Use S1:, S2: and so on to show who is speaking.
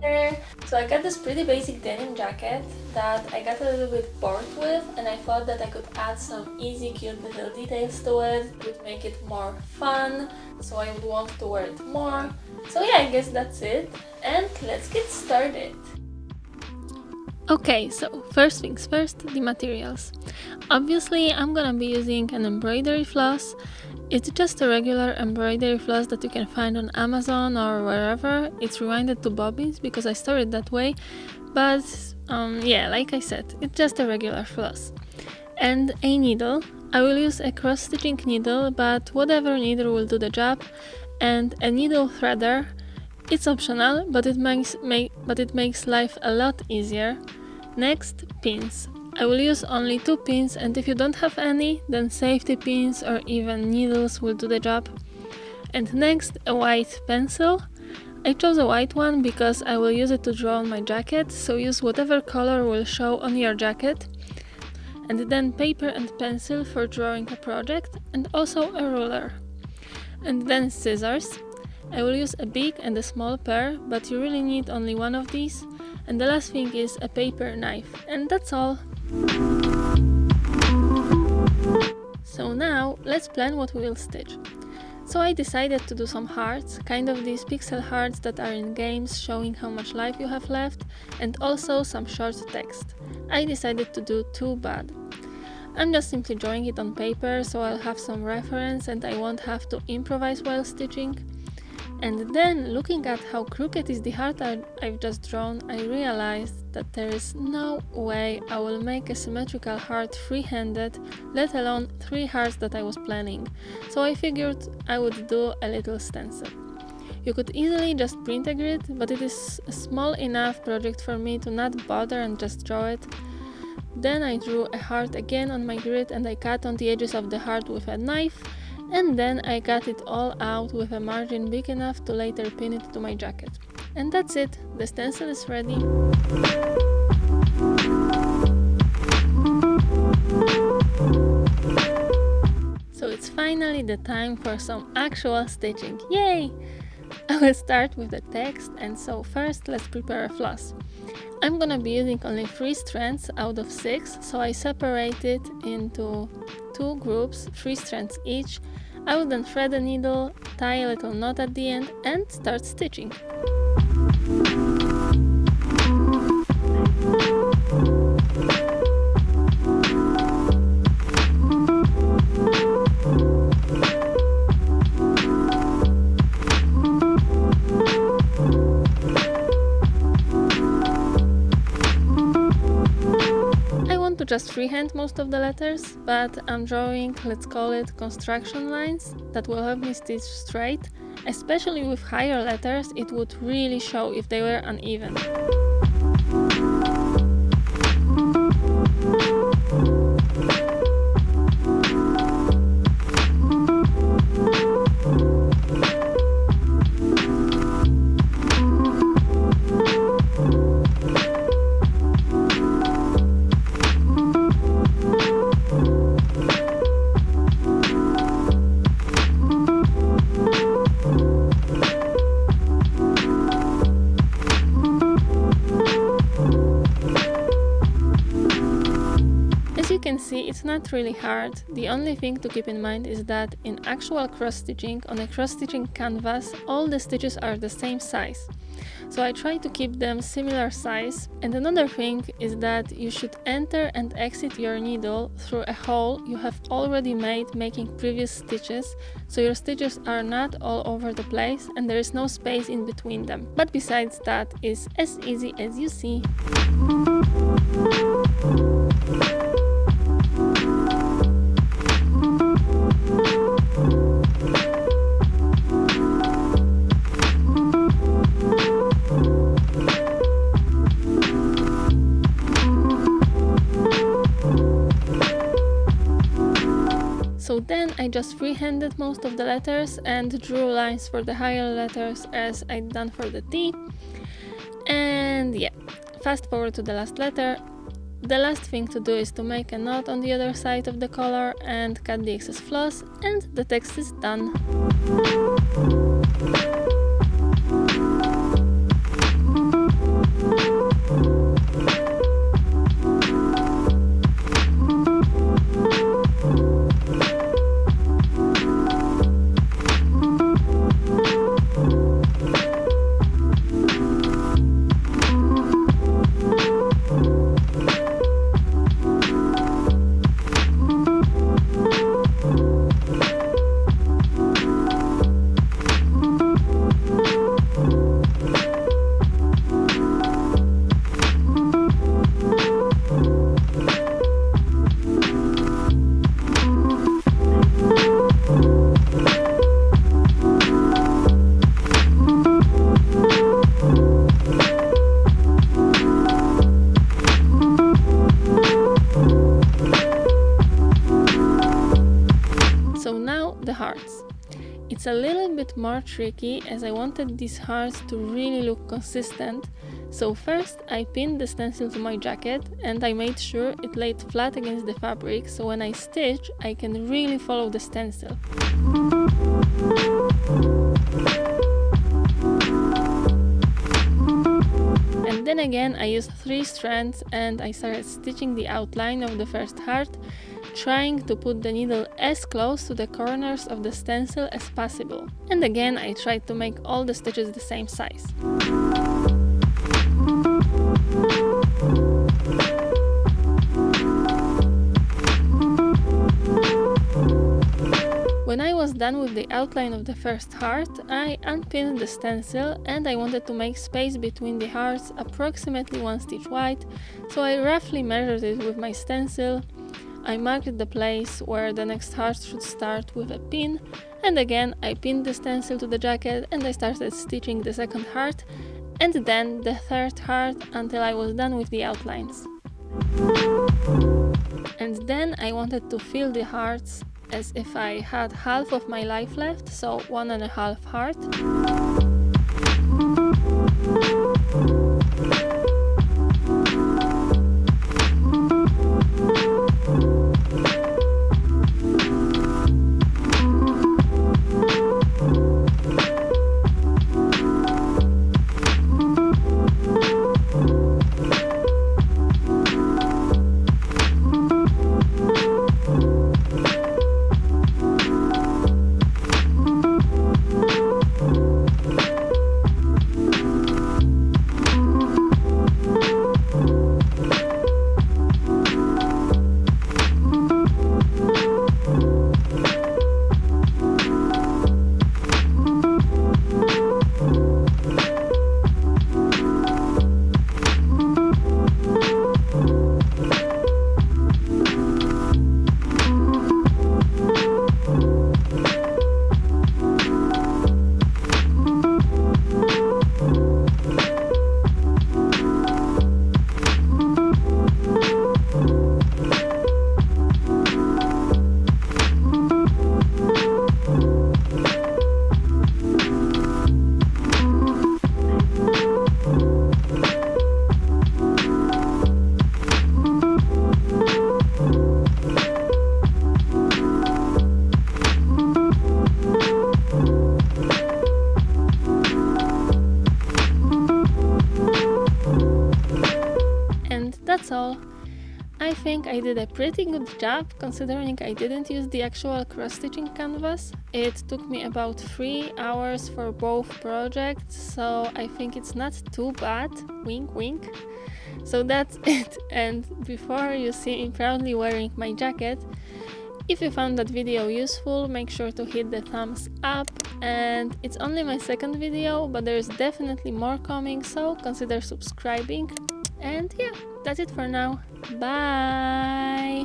S1: there! So I got this pretty basic denim jacket that I got a little bit bored with, and I thought that I could add some easy cute little details to it, would make it more fun, so I would want to wear it more. So yeah, I guess that's it, and let's get started!
S2: Okay, so first things first, the materials. Obviously, I'm gonna be using an embroidery floss. It's just a regular embroidery floss that you can find on Amazon or wherever. It's rewinded to bobbins because I store it that way, but yeah, like I said, it's just a regular floss. And a needle. I will use a cross-stitching needle, but whatever needle will do the job, and a needle threader. It's optional, but it makes life a lot easier. Next, pins. I will use only 2 pins, and if you don't have any, then safety pins or even needles will do the job. And next, a white pencil. I chose a white one because I will use it to draw on my jacket, so use whatever color will show on your jacket. And then paper and pencil for drawing a project, and also a ruler. And then scissors. I will use a big and a small pair, but you really need only one of these. And the last thing is a paper knife, and that's all. So now, let's plan what we will stitch. So I decided to do some hearts, kind of these pixel hearts that are in games showing how much life you have left, and also some short text. I decided to do 2 bad. I'm just simply drawing it on paper, so I'll have some reference and I won't have to improvise while stitching. And then, looking at how crooked is the heart I've just drawn, I realized that there is no way I will make a symmetrical heart free-handed, let alone 3 hearts that I was planning. So I figured I would do a little stencil. You could easily just print a grid, but it is a small enough project for me to not bother and just draw it. Then I drew a heart again on my grid and I cut on the edges of the heart with a knife. And then I cut it all out with a margin big enough to later pin it to my jacket. And that's it, the stencil is ready. So it's finally the time for some actual stitching, yay! I will start with the text, and so first let's prepare a floss. I'm gonna be using only 3 strands out of 6, so I separate it into 2 groups, 3 strands each. I will then thread a needle, tie a little knot at the end, and start stitching. Just freehand most of the letters, but I'm drawing, let's call it, construction lines that will help me stitch straight. Especially with higher letters, it would really show if they were uneven. See, it's not really hard. The only thing to keep in mind is that in actual cross-stitching, on a cross-stitching canvas, all the stitches are the same size. So I try to keep them similar size. And another thing is that you should enter and exit your needle through a hole you have already made making previous stitches, so your stitches are not all over the place and there is no space in between them. But besides that, it's as easy as you see. So then I just freehanded most of the letters and drew lines for the higher letters as I'd done for the T. And yeah, fast forward to the last letter. The last thing to do is to make a knot on the other side of the collar and cut the excess floss, and the text is done. It's a little bit more tricky as I wanted these hearts to really look consistent. So first I pinned the stencil to my jacket and I made sure it laid flat against the fabric, so when I stitch I can really follow the stencil. And then again I used 3 strands and I started stitching the outline of the first heart, trying to put the needle as close to the corners of the stencil as possible. And again I tried to make all the stitches the same size. When I was done with the outline of the first heart, I unpinned the stencil and I wanted to make space between the hearts approximately 1 stitch wide, so I roughly measured it with my stencil. I marked the place where the next heart should start with a pin, and again I pinned the stencil to the jacket and I started stitching the second heart and then the third heart until I was done with the outlines. And then I wanted to fill the hearts as if I had half of my life left, so 1.5 heart. That's all. I think I did a pretty good job considering I didn't use the actual cross-stitching canvas. It took me about 3 hours for both projects, so I think it's not too bad. Wink wink. So that's it, and before you see me proudly wearing my jacket, if you found that video useful, make sure to hit the thumbs up, and it's only my second video, but there's definitely more coming, so consider subscribing. And yeah, that's it for now. Bye!